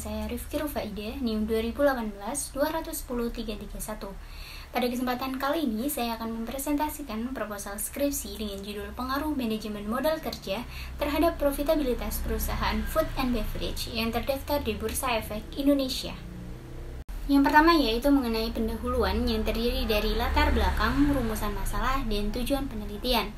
saya Rifki Rufaide, NIM 2018-210-331. Pada kesempatan kali ini, saya akan mempresentasikan proposal skripsi dengan judul Pengaruh Manajemen Modal Kerja terhadap Profitabilitas Perusahaan Food and Beverage yang terdaftar di Bursa Efek Indonesia. Yang pertama yaitu mengenai pendahuluan yang terdiri dari latar belakang, rumusan masalah, dan tujuan penelitian.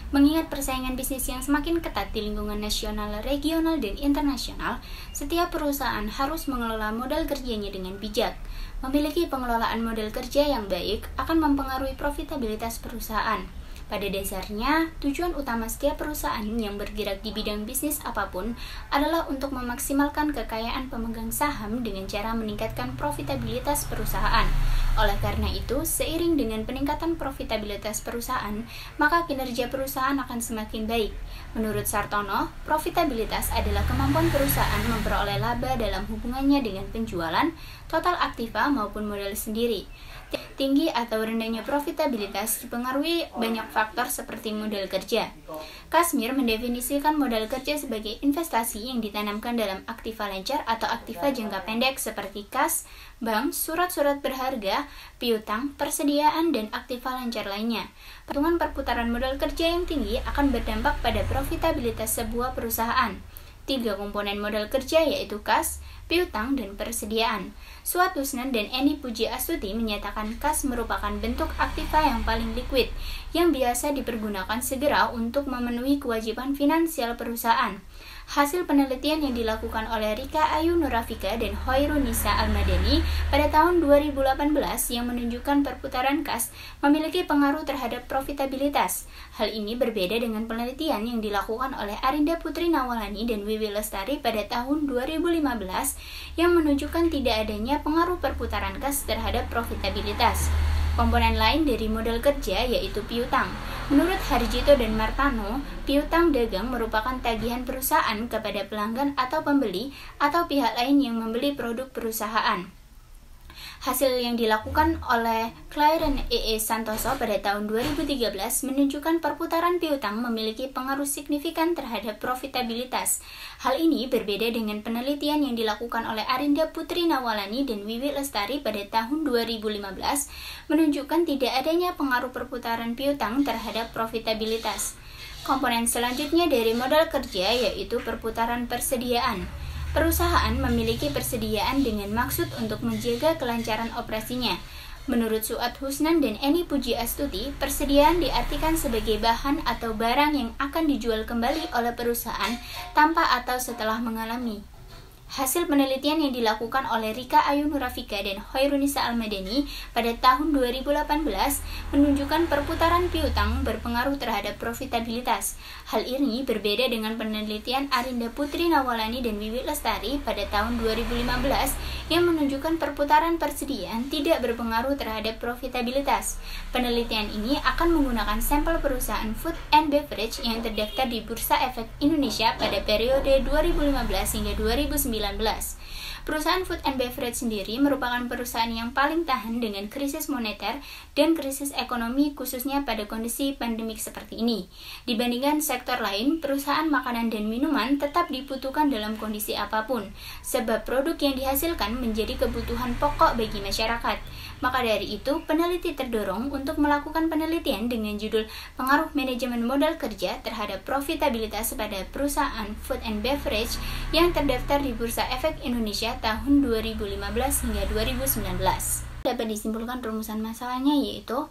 Mengingat persaingan bisnis yang semakin ketat di lingkungan nasional, regional, dan internasional, setiap perusahaan harus mengelola modal kerjanya dengan bijak. Memiliki pengelolaan modal kerja yang baik akan mempengaruhi profitabilitas perusahaan. Pada dasarnya, tujuan utama setiap perusahaan yang bergerak di bidang bisnis apapun adalah untuk memaksimalkan kekayaan pemegang saham dengan cara meningkatkan profitabilitas perusahaan. Oleh karena itu, seiring dengan peningkatan profitabilitas perusahaan, maka kinerja perusahaan akan semakin baik. Menurut Sartono, profitabilitas adalah kemampuan perusahaan memperoleh laba dalam hubungannya dengan penjualan, total aktiva maupun modal sendiri. Tinggi atau rendahnya profitabilitas dipengaruhi banyak faktor seperti modal kerja. Kazmir mendefinisikan modal kerja sebagai investasi yang ditanamkan dalam aktiva lancar atau aktiva jangka pendek seperti kas, bank, surat-surat berharga, piutang, persediaan, dan aktiva lancar lainnya. Perhitungan perputaran modal kerja yang tinggi akan berdampak pada profitabilitas sebuah perusahaan. 3 komponen modal kerja yaitu kas, piutang, dan persediaan. Suatusnan dan Eni Puji Astuti menyatakan kas merupakan bentuk aktiva yang paling likuid, yang biasa dipergunakan segera untuk memenuhi kewajiban finansial perusahaan. Hasil penelitian yang dilakukan oleh Rika Ayu Nurafika dan Hoirunisa Almadani pada tahun 2018 yang menunjukkan perputaran kas memiliki pengaruh terhadap profitabilitas. Hal ini berbeda dengan penelitian yang dilakukan oleh Arinda Putri Nawalani dan Wiwi Lestari pada tahun 2015 yang menunjukkan tidak adanya pengaruh perputaran kas terhadap profitabilitas. Komponen lain dari modal kerja yaitu piutang. Menurut Harjito dan Martano, piutang dagang merupakan tagihan perusahaan kepada pelanggan atau pembeli atau pihak lain yang membeli produk perusahaan. Hasil yang dilakukan oleh Claren E.E. Santoso pada tahun 2013 menunjukkan perputaran piutang memiliki pengaruh signifikan terhadap profitabilitas. Hal ini berbeda dengan penelitian yang dilakukan oleh Arinda Putri Nawalani dan Wiwi Lestari pada tahun 2015 menunjukkan tidak adanya pengaruh perputaran piutang terhadap profitabilitas. Komponen selanjutnya dari modal kerja yaitu perputaran persediaan. Perusahaan memiliki persediaan dengan maksud untuk menjaga kelancaran operasinya. Menurut Suat Husnan dan Eni Puji Astuti, persediaan diartikan sebagai bahan atau barang yang akan dijual kembali oleh perusahaan tanpa atau setelah mengalami. Hasil penelitian yang dilakukan oleh Rika Ayu Nurafika dan Hoirunisa Almadani pada tahun 2018 menunjukkan perputaran piutang berpengaruh terhadap profitabilitas. Hal ini berbeda dengan penelitian Arinda Putri Nawalani dan Wiwi Lestari pada tahun 2015 yang menunjukkan perputaran persediaan tidak berpengaruh terhadap profitabilitas. Penelitian ini akan menggunakan sampel perusahaan food and beverage yang terdaftar di Bursa Efek Indonesia pada periode 2015 hingga 2019. Perusahaan food and beverage sendiri merupakan perusahaan yang paling tahan dengan krisis moneter dan krisis ekonomi khususnya pada kondisi pandemik seperti ini. Dibandingkan sektor lain, perusahaan makanan dan minuman tetap dibutuhkan dalam kondisi apapun, sebab produk yang dihasilkan menjadi kebutuhan pokok bagi masyarakat. Maka dari itu, peneliti terdorong untuk melakukan penelitian dengan judul Pengaruh Manajemen Modal Kerja terhadap Profitabilitas pada Perusahaan Food and Beverage yang terdaftar di Bursa Efek Indonesia tahun 2015 hingga 2019. Dapat disimpulkan rumusan masalahnya yaitu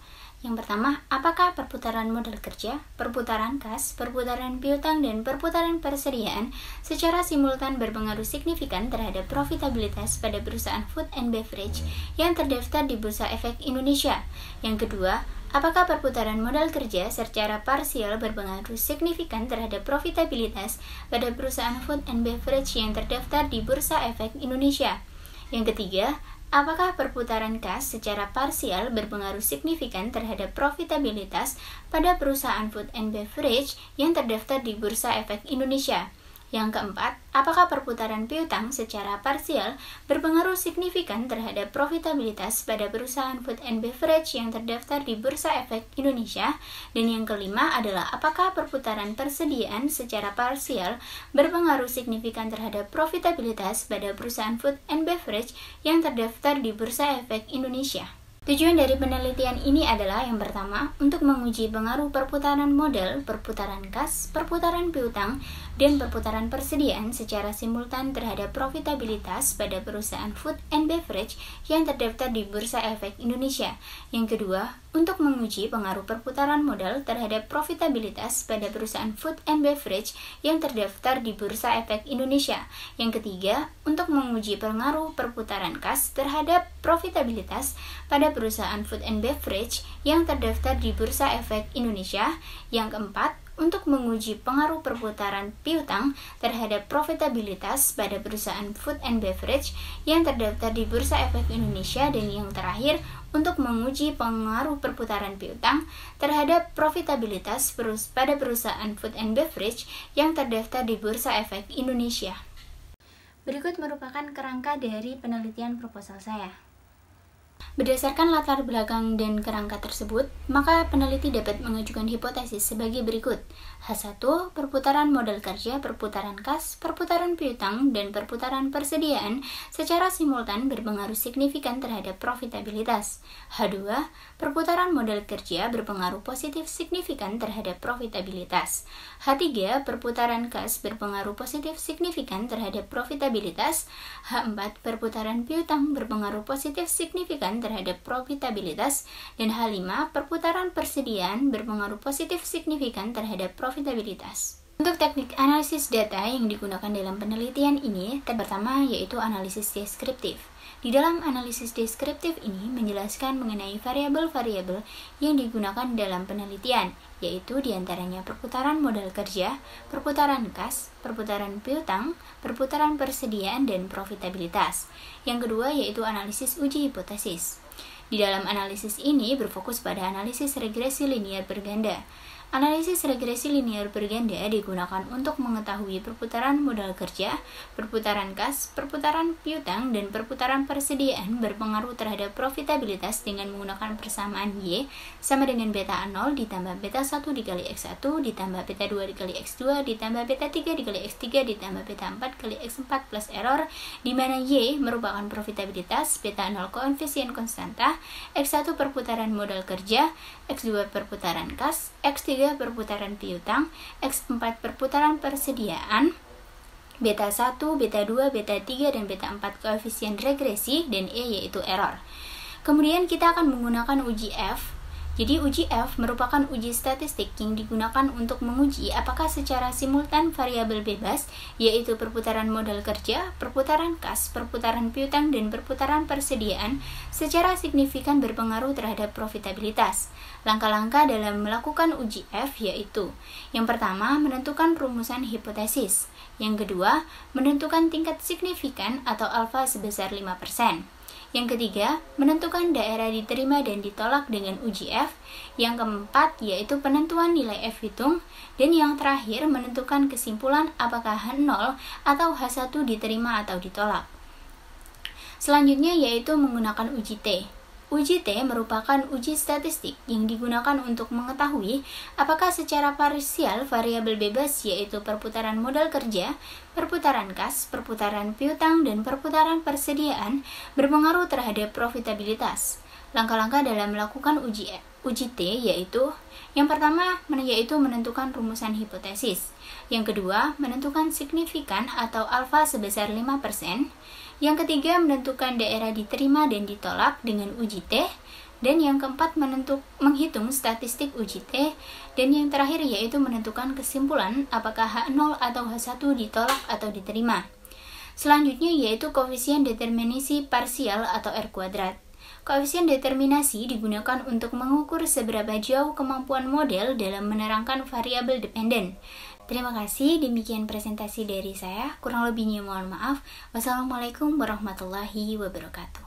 yang pertama, apakah perputaran modal kerja, perputaran kas, perputaran piutang, dan perputaran persediaan secara simultan berpengaruh signifikan terhadap profitabilitas pada perusahaan food and beverage yang terdaftar di Bursa Efek Indonesia? Yang kedua, apakah perputaran modal kerja secara parsial berpengaruh signifikan terhadap profitabilitas pada perusahaan food and beverage yang terdaftar di Bursa Efek Indonesia? Yang ketiga, apakah perputaran kas secara parsial berpengaruh signifikan terhadap profitabilitas pada perusahaan food and beverage yang terdaftar di Bursa Efek Indonesia? Yang keempat, apakah perputaran piutang secara parsial berpengaruh signifikan terhadap profitabilitas pada perusahaan food and beverage yang terdaftar di Bursa Efek Indonesia? Dan yang kelima adalah apakah perputaran persediaan secara parsial berpengaruh signifikan terhadap profitabilitas pada perusahaan food and beverage yang terdaftar di Bursa Efek Indonesia? Tujuan dari penelitian ini adalah yang pertama, untuk menguji pengaruh perputaran modal, perputaran kas, perputaran piutang, dan perputaran persediaan secara simultan terhadap profitabilitas pada perusahaan food and beverage yang terdaftar di Bursa Efek Indonesia. Yang kedua, untuk menguji pengaruh perputaran modal terhadap profitabilitas pada perusahaan food and beverage yang terdaftar di Bursa Efek Indonesia. Yang ketiga, untuk menguji pengaruh perputaran kas terhadap profitabilitas pada perusahaan food and beverage yang terdaftar di Bursa Efek Indonesia. Yang keempat, untuk menguji pengaruh perputaran piutang terhadap profitabilitas pada perusahaan food and beverage yang terdaftar di Bursa Efek Indonesia. Dan yang terakhir, untuk menguji pengaruh perputaran piutang terhadap profitabilitas pada perusahaan food and beverage yang terdaftar di Bursa Efek Indonesia. Berikut merupakan kerangka dari penelitian proposal saya. Berdasarkan latar belakang dan kerangka tersebut, maka peneliti dapat mengajukan hipotesis sebagai berikut. H1, perputaran modal kerja, perputaran kas, perputaran piutang, dan perputaran persediaan secara simultan berpengaruh signifikan terhadap profitabilitas. H2, perputaran modal kerja berpengaruh positif signifikan terhadap profitabilitas. H3, perputaran kas berpengaruh positif signifikan terhadap profitabilitas. H4, perputaran piutang berpengaruh positif signifikan terhadap profitabilitas. Dan H5, perputaran persediaan berpengaruh positif signifikan terhadap profitabilitas. Untuk teknik analisis data yang digunakan dalam penelitian ini, pertama yaitu analisis deskriptif. Di dalam analisis deskriptif ini menjelaskan mengenai variabel-variabel yang digunakan dalam penelitian, yaitu diantaranya perputaran modal kerja, perputaran kas, perputaran piutang, perputaran persediaan, dan profitabilitas. Yang kedua yaitu analisis uji hipotesis. Di dalam analisis ini berfokus pada analisis regresi linear berganda. Analisis regresi linear berganda digunakan untuk mengetahui perputaran modal kerja, perputaran kas, perputaran piutang, dan perputaran persediaan berpengaruh terhadap profitabilitas dengan menggunakan persamaan Y sama dengan beta 0 ditambah beta 1 dikali X1 ditambah beta 2 dikali X2 ditambah beta 3 dikali X3 ditambah beta 4 kali X4 plus error, di mana Y merupakan profitabilitas, beta 0 koefisien konstanta, X1 perputaran modal kerja, X2 perputaran kas, X3 perputaran piutang, X4 perputaran persediaan, beta 1, beta 2, beta 3, dan beta 4 koefisien regresi, dan E yaitu error. Kemudian kita akan menggunakan uji F. Jadi uji F merupakan uji statistik yang digunakan untuk menguji apakah secara simultan variabel bebas, yaitu perputaran modal kerja, perputaran kas, perputaran piutang, dan perputaran persediaan secara signifikan berpengaruh terhadap profitabilitas. Langkah-langkah dalam melakukan uji F yaitu: yang pertama, menentukan rumusan hipotesis. Yang kedua, menentukan tingkat signifikan atau alfa sebesar 5%. Yang ketiga, menentukan daerah diterima dan ditolak dengan uji F. Yang keempat, yaitu penentuan nilai F hitung. Dan yang terakhir, menentukan kesimpulan apakah H0 atau H1 diterima atau ditolak. Selanjutnya yaitu menggunakan uji T. Uji T merupakan uji statistik yang digunakan untuk mengetahui apakah secara parsial variabel bebas, yaitu perputaran modal kerja, perputaran kas, perputaran piutang, dan perputaran persediaan berpengaruh terhadap profitabilitas. Langkah-langkah dalam melakukan uji T yaitu: yang pertama yaitu menentukan rumusan hipotesis. Yang kedua, menentukan signifikan atau alfa sebesar 5%. Yang ketiga, menentukan daerah diterima dan ditolak dengan uji T. Dan yang keempat, menghitung statistik uji T. Dan yang terakhir yaitu menentukan kesimpulan apakah H0 atau H1 ditolak atau diterima. Selanjutnya yaitu koefisien determinasi parsial atau R². Koefisien determinasi digunakan untuk mengukur seberapa jauh kemampuan model dalam menerangkan variabel dependen. Terima kasih, demikian presentasi dari saya. Kurang lebihnya mohon maaf. Wassalamualaikum warahmatullahi wabarakatuh.